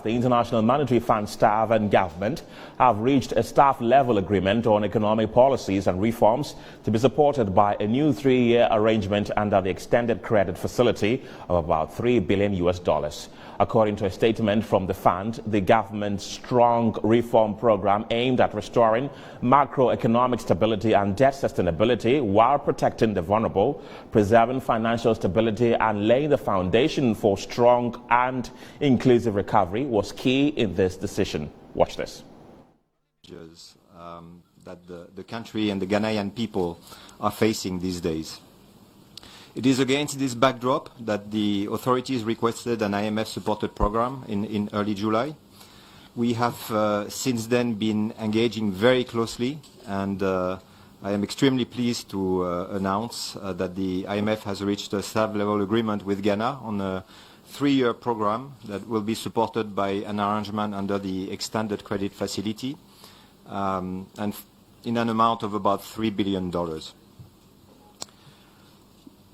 the International Monetary Fund staff and government have reached a staff-level agreement on economic policies and reforms to be supported by a new 3-year arrangement under the extended credit facility of about $3 billion. According to a statement from the fund, the government's strong reform program aimed at restoring macroeconomic stability and debt sustainability while protecting the vulnerable, preserving financial stability and laying the foundation for strong and inclusive recovery was key in this decision. Watch this. That the country and the Ghanaian people are facing these days. It is against this backdrop that the authorities requested an IMF-supported program in early July. We have since then been engaging very closely, and I am extremely pleased to announce that the IMF has reached a staff-level agreement with Ghana on a 3-year program that will be supported by an arrangement under the extended credit facility, and in an amount of about $3 billion.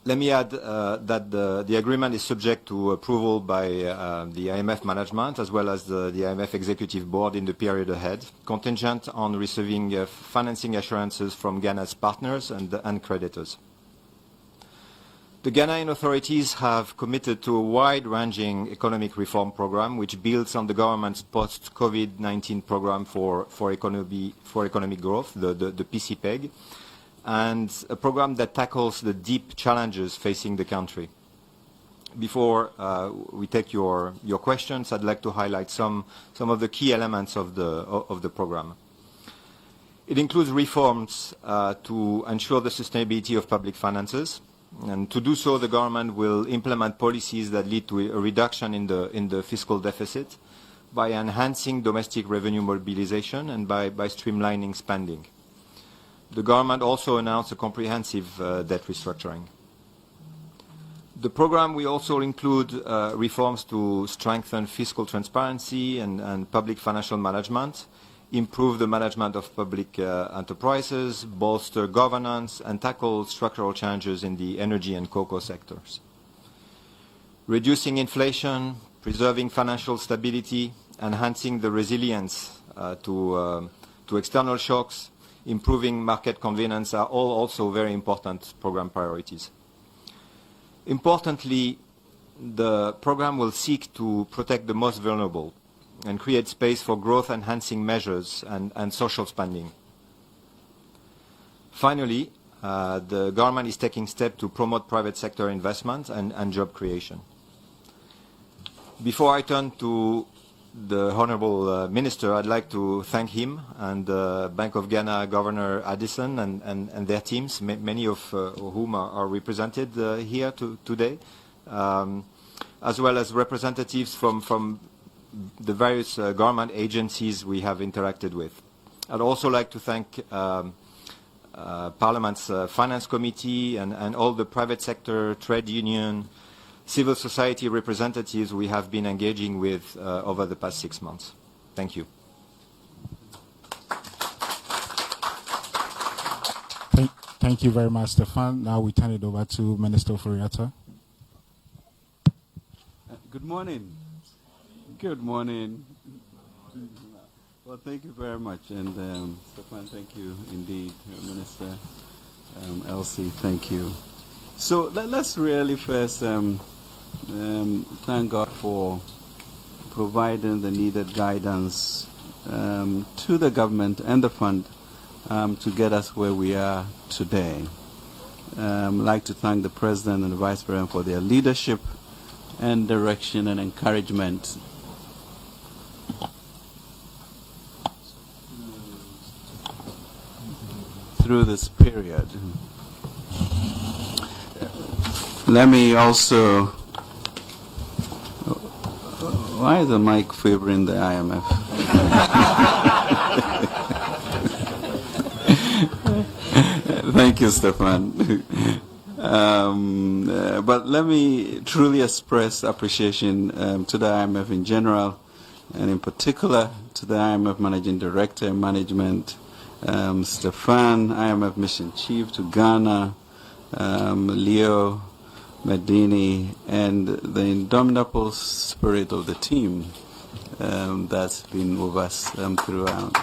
Let me add that the agreement is subject to approval by the IMF management as well as the IMF Executive Board in the period ahead, contingent on receiving financing assurances from Ghana's partners and creditors. The Ghanaian authorities have committed to a wide-ranging economic reform program which builds on the government's post-COVID-19 program for economic growth, the PCPEG, and a program that tackles the deep challenges facing the country. Before we take your questions, I'd like to highlight some of the key elements of the program. It includes reforms to ensure the sustainability of public finances, and to do so, the government will implement policies that lead to a reduction in the fiscal deficit by enhancing domestic revenue mobilization and by streamlining spending. The government also announced a comprehensive debt restructuring. The program will also include reforms to strengthen fiscal transparency and public financial management, improve the management of public enterprises, bolster governance, and tackle structural changes in the energy and cocoa sectors. Reducing inflation, preserving financial stability, enhancing the resilience to external shocks, improving market confidence are all also very important program priorities. Importantly, the program will seek to protect the most vulnerable and create space for growth-enhancing measures and social spending. Finally, the government is taking steps to promote private sector investment and job creation. Before I turn to the Honourable Minister, I'd like to thank him and Bank of Ghana Governor Addison and their teams, many of whom are represented here today, as well as representatives from the various government agencies we have interacted with. I'd also like to thank Parliament's Finance Committee and all the private sector, trade union, civil society representatives we have been engaging with over the past 6 months. Thank you. Thank you very much, Stefan. Now we turn it over to Minister Ofori-Atta. Good morning. Good morning. Well, thank you very much. And Stefan, thank you indeed. Minister Elsie, thank you. So let's really first thank God for providing the needed guidance to the government and the fund to get us where we are today. I'd like to thank the President and the Vice President for their leadership and direction and encouragement through this period. Let me also... Why is the mic favoring the IMF? Thank you, Stefan. But let me truly express appreciation to the IMF in general, and in particular to the IMF Managing Director and Management, Stefan, IMF Mission Chief to Ghana, Leo Medini, and the indomitable spirit of the team that's been with us throughout.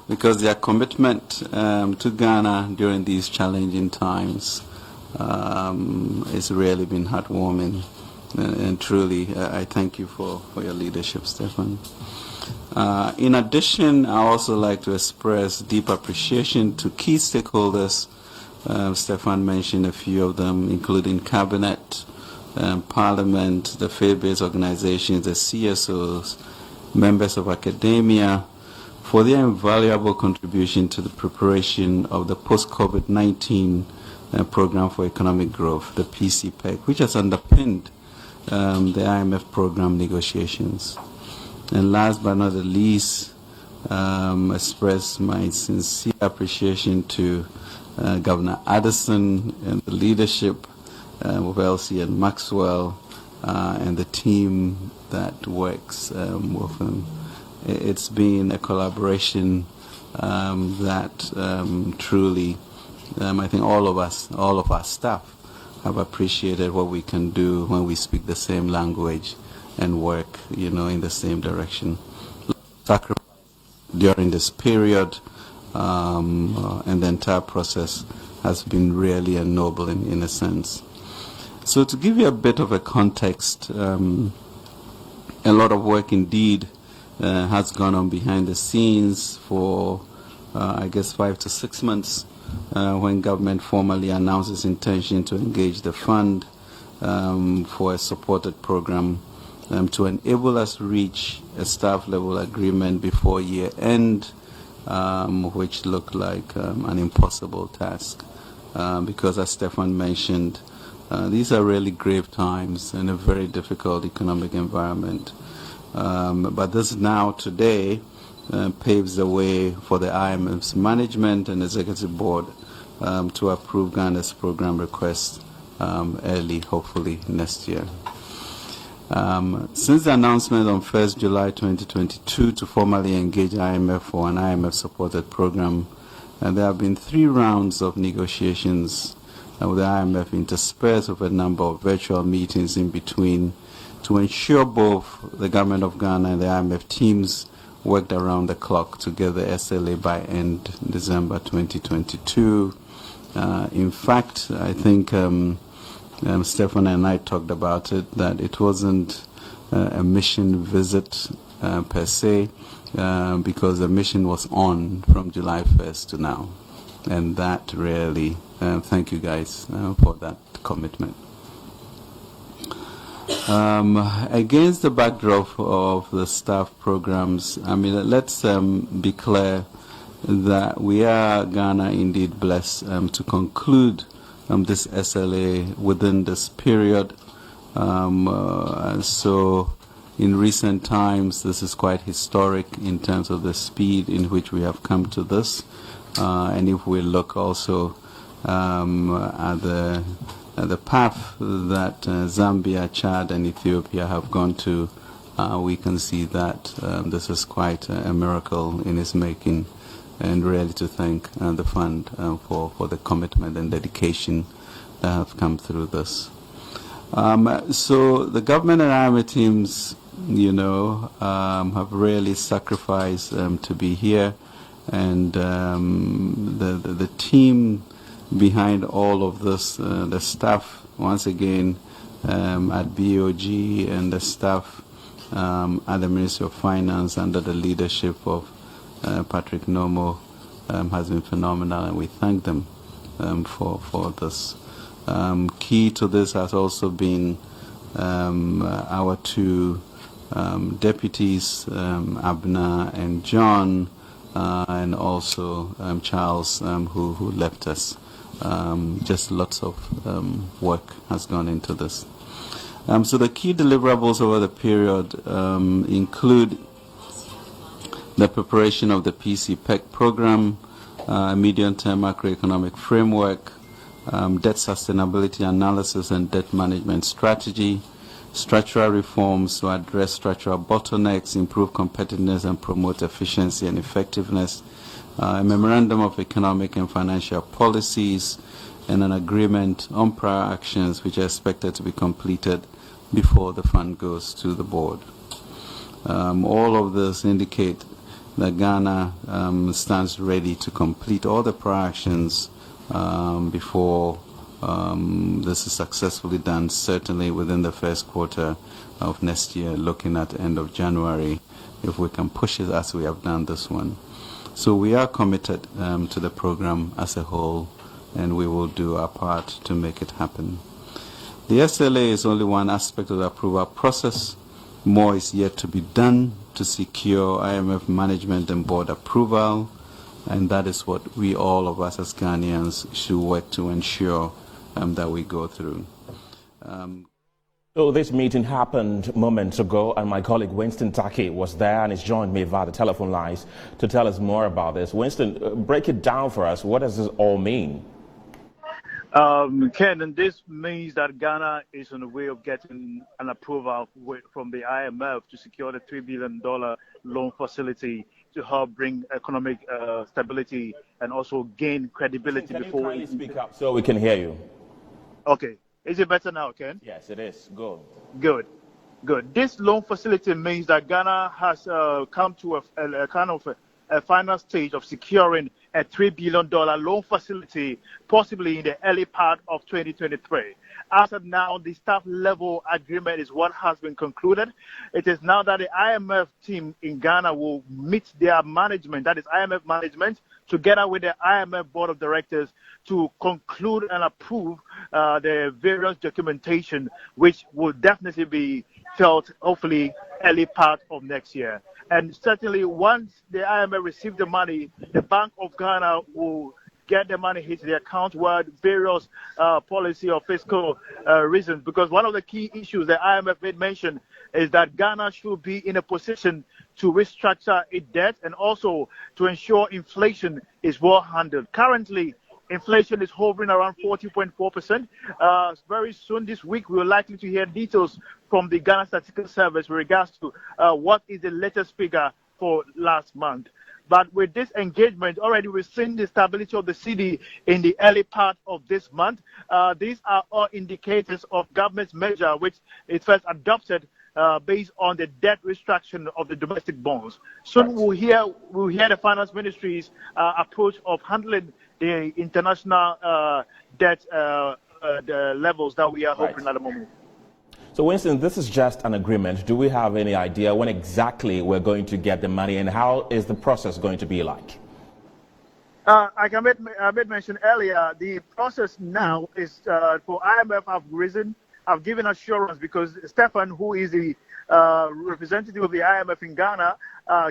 Because their commitment to Ghana during these challenging times has really been heartwarming. And truly, I thank you for your leadership, Stefan. In addition, I also like to express deep appreciation to key stakeholders. Stefan mentioned a few of them, including Cabinet, Parliament, the faith-based organizations, the CSOs, members of academia, for their invaluable contribution to the preparation of the post-COVID-19 Program for Economic Growth, the PCPEC, which has underpinned the IMF program negotiations. And last but not the least, express my sincere appreciation to Governor Addison and the leadership of Elsie and Maxwell and the team that works with them. It's been a collaboration that truly, I think all of our staff have appreciated what we can do when we speak the same language and work, in the same direction. Sacrifice during this period and the entire process has been really ennobling in a sense. So to give you a bit of a context, a lot of work indeed has gone on behind the scenes for, I guess, 5 to 6 months when government formally announced its intention to engage the fund for a supported program to enable us to reach a staff-level agreement before year end, which looked like an impossible task. Because as Stefan mentioned, these are really grave times in a very difficult economic environment. But this now, today, paves the way for the IMF's management and executive board to approve Ghana's program request early, hopefully, next year. Since the announcement on 1st July 2022 to formally engage IMF for an IMF-supported program, there have been 3 rounds of negotiations with the IMF interspersed with a number of virtual meetings in between to ensure both the government of Ghana and the IMF teams worked around the clock to get the SLA by end December 2022. In fact, I think Stefan and I talked about it, that it wasn't a mission visit per se, because the mission was on from July 1st to now. And that really, thank you guys for that commitment. Against the backdrop of the staff programs, let's be clear that we are, Ghana, indeed blessed to conclude this SLA within this period. So in recent times, this is quite historic in terms of the speed in which we have come to this. And if we look also at the path that Zambia, Chad, and Ethiopia have gone to, we can see that this is quite a miracle in its making, and really to thank the fund for the commitment and dedication that have come through this. So the government and IMF teams, have really sacrificed to be here, and the team behind all of this, the staff, once again, at BOG and the staff at the Ministry of Finance under the leadership of Patrick Nomo has been phenomenal, and we thank them for this. Key to this has also been our 2 deputies, Abner and John, and also Charles, who left us. Just lots of work has gone into this. So the key deliverables over the period include the preparation of the PCPEC program, medium-term macroeconomic framework, debt sustainability analysis and debt management strategy, structural reforms to address structural bottlenecks, improve competitiveness and promote efficiency and effectiveness, a memorandum of economic and financial policies, and an agreement on prior actions which are expected to be completed before the fund goes to the board. All of this indicate that Ghana stands ready to complete all the prior actions before this is successfully done, certainly within the first quarter of next year, looking at the end of January, if we can push it as we have done this one. So we are committed to the program as a whole, and we will do our part to make it happen. The SLA is only one aspect of the approval process. More is yet to be done to secure IMF management and board approval, and that is what we, all of us as Ghanaians, should work to ensure that we go through. So this meeting happened moments ago, and my colleague Winston Taki was there and has joined me via the telephone lines to tell us more about this. Winston, break it down for us. What does this all mean? Ken, and this means that Ghana is on the way of getting an approval from the IMF to secure the $3 billion loan facility to help bring economic stability and also gain credibility. Can you kindly speak up so we can hear you? Okay. Is it better now, Ken? Yes, it is. Go. Good. This loan facility means that Ghana has come to a kind of a final stage of securing a $3 billion loan facility, possibly in the early part of 2023. As of now, the staff level agreement is what has been concluded. It is now that the IMF team in Ghana will meet their management, that is IMF management, together with the IMF board of directors to conclude and approve the various documentation, which will definitely be felt, hopefully, early part of next year. And certainly once the IMF receives the money, the Bank of Ghana will get the money hit the account where various policy or fiscal reasons. Because one of the key issues the IMF made mention is that Ghana should be in a position to restructure its debt and also to ensure inflation is well handled. Currently, inflation is hovering around 40.4%. Very soon this week, we're likely to hear details from the Ghana Statistical Service with regards to what is the latest figure for last month. But with this engagement, already we've seen the stability of the cedi in the early part of this month. These are all indicators of government's measure, which is first adopted based on the debt restriction of the domestic bonds. Soon we'll hear the Finance Ministry's approach of handling the international debt the levels that we are hoping at the moment. So, Winston, this is just an agreement. Do we have any idea when exactly we're going to get the money, and how is the process going to be like? I made mention earlier, the process now is for IMF have given assurance, because Stefan, who is the representative of the IMF in Ghana,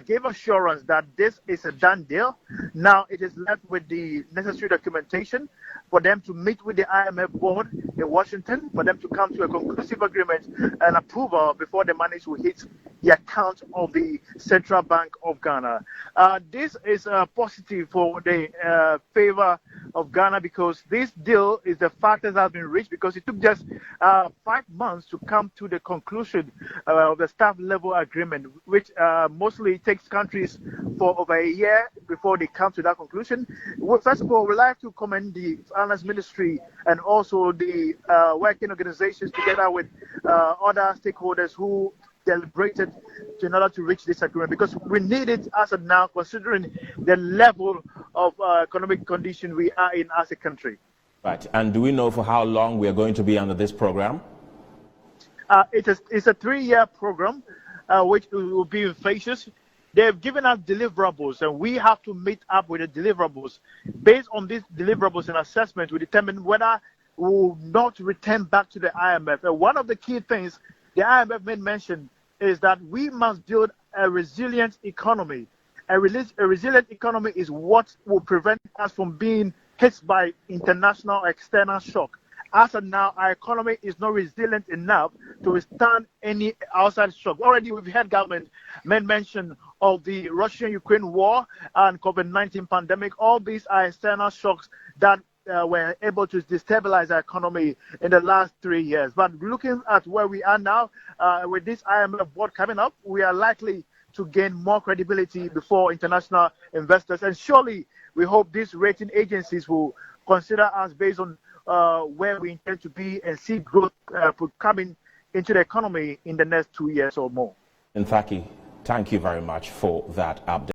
gave assurance that this is a done deal. Now it is left with the necessary documentation for them to meet with the IMF board in Washington, for them to come to a conclusive agreement and approval before the money will hit the account of the Central Bank of Ghana. This is positive for the favor of Ghana, because this deal is the fastest that has been reached, because it took just 5 months to come to the conclusion of the staff level agreement, which mostly takes countries for over a year before they come to that conclusion. Well, first of all, we'd like to commend the Finance Ministry and also the working organizations together with other stakeholders who deliberated in order to reach this agreement, because we need it as of now, considering the level of economic condition we are in as a country. Right. And do we know for how long we are going to be under this program? It's a 3-year program, which will be in phases. They've given us deliverables, and we have to meet up with the deliverables. Based on these deliverables and assessment, we determine whether we will not return back to the IMF. And one of the key things the IMF made mention is that we must build a resilient economy. A resilient economy is what will prevent us from being hit by international or external shock. As of now, our economy is not resilient enough to withstand any outside shock. Already we've had government made mention of the Russian-Ukraine war and COVID-19 pandemic. All these are external shocks that were able to destabilize our economy in the last 3 years. But looking at where we are now, with this IMF board coming up, we are likely to gain more credibility before international investors. And surely we hope these rating agencies will consider us based on where we intend to be and see growth coming into the economy in the next 2 years or more. And Thaki, thank you very much for that update.